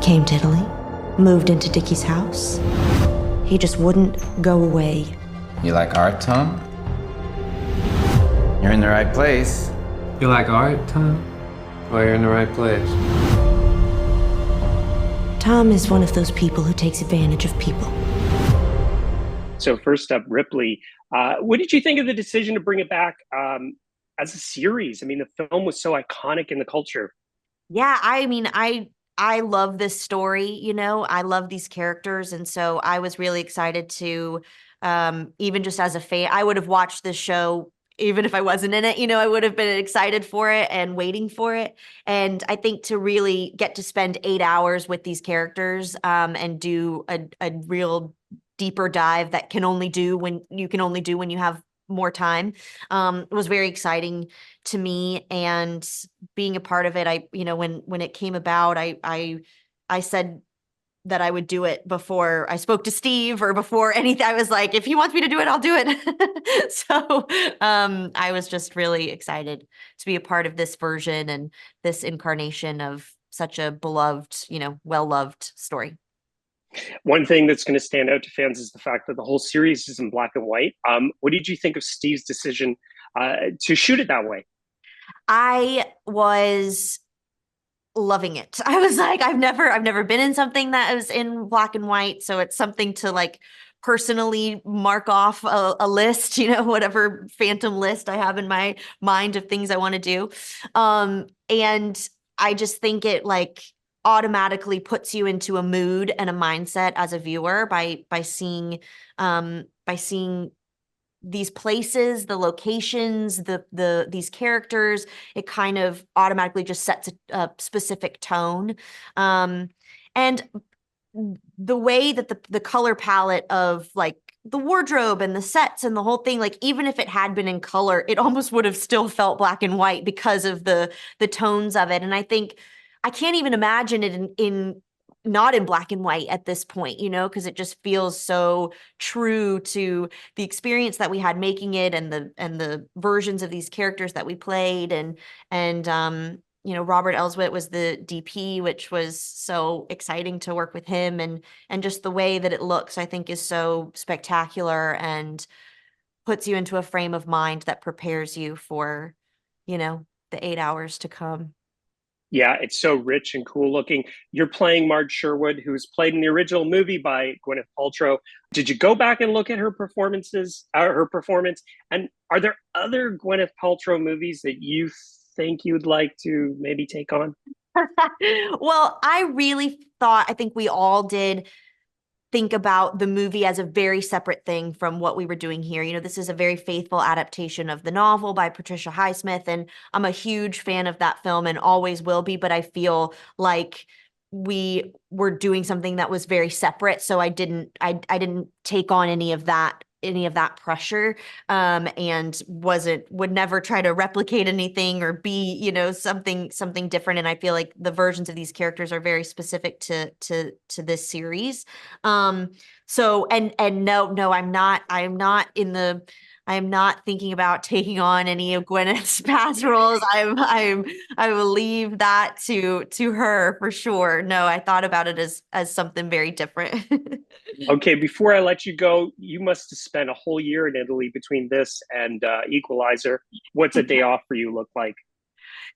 came to Italy, moved into Dickie's house. He just wouldn't go away. You like art, Tom? You're in the right place. You like art, Tom? Well, you're in the right place. Tom is one of those people who takes advantage of people. So first up, Ripley, what did you think of the decision to bring it back as a series? I mean, the film was so iconic in the culture. Yeah, I mean, I love this story, you know, I love these characters. And so I was really excited to, even just as a fan, I would have watched this show even if I wasn't in it, you know, I would have been excited for it and waiting for it. And I think to really get to spend 8 hours with these characters and do a real deeper dive that can only do when you have more time was very exciting to me. And being a part of it, when it came about, I said that I would do it before I spoke to Steve or before anything. I was like, if he wants me to do it, I'll do it. So I was just really excited to be a part of this version and this incarnation of such a beloved, well-loved story. One thing that's going to stand out to fans is the fact that the whole series is in black and white. What did you think of Steve's decision to shoot it that way? I was loving it. I was like, I've never been in something that was in black and white. So it's something to like personally mark off a list, whatever phantom list I have in my mind of things I want to do. And I just think it like automatically puts you into a mood and a mindset as a viewer by seeing these places, the locations, these characters. It kind of automatically just sets a specific tone. And the way that the color palette of like the wardrobe and the sets and the whole thing, like even if it had been in color, it almost would have still felt black and white because of the tones of it. And I think I can't even imagine it in not in black and white at this point, because it just feels so true to the experience that we had making it and the versions of these characters that we played. And Robert Elswit was the DP, which was so exciting to work with him, and just the way that it looks, I think, is so spectacular and puts you into a frame of mind that prepares you for, the 8 hours to come. Yeah, it's so rich and cool looking. You're playing Marge Sherwood, who's played in the original movie by Gwyneth Paltrow. Did you go back and look at her performance? And are there other Gwyneth Paltrow movies that you think you'd like to maybe take on? Well, I think we all did think about the movie as a very separate thing from what we were doing here. This is a very faithful adaptation of the novel by Patricia Highsmith, and I'm a huge fan of that film and always will be, but I feel like we were doing something that was very separate. So I didn't take on any of that pressure, and would never try to replicate anything or be, something different. And I feel like the versions of these characters are very specific to this series. So, and no, I'm not thinking about taking on any of Gwyneth's past roles. I will leave that to her for sure. No, I thought about it as something very different. Okay, before I let you go, you must have spent a whole year in Italy between this and Equalizer. What's a day off for you look like?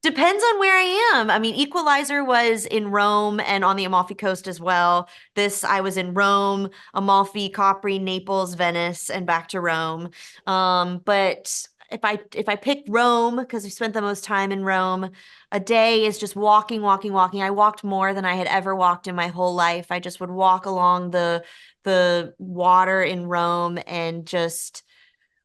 Depends on where I am. I mean, Equalizer was in Rome and on the Amalfi Coast as well. I was in Rome, Amalfi, Capri, Naples, Venice, and back to Rome. But if I pick Rome, because we spent the most time in Rome, a day is just walking. I walked more than I had ever walked in my whole life. I just would walk along the water in Rome and just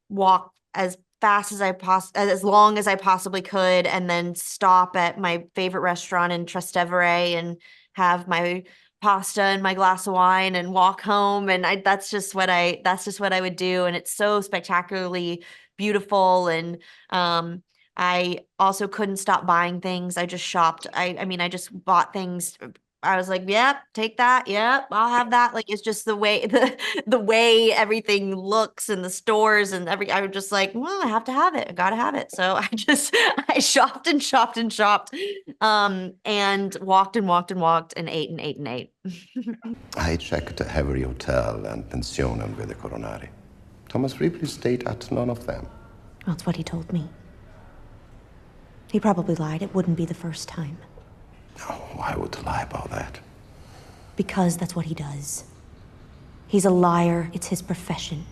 walk as fast as long as I possibly could, and then stop at my favorite restaurant in Trastevere and have my pasta and my glass of wine and walk home. And that's just what I would do. And it's so spectacularly beautiful. And I also couldn't stop buying things. I just shopped. I just bought things I was like, yep, take that. Yep, I'll have that. Like, it's just the way the way everything looks in the stores and I was just like, well, I have to have it. I gotta have it. So I shopped and shopped and shopped, and walked and walked and walked and ate and ate and ate. I checked every hotel and pensionen with the Coronari. Thomas Ripley stayed at none of them. Well, that's what he told me. He probably lied. It wouldn't be the first time. Oh, why would he lie about that? Because that's what he does. He's a liar. It's his profession.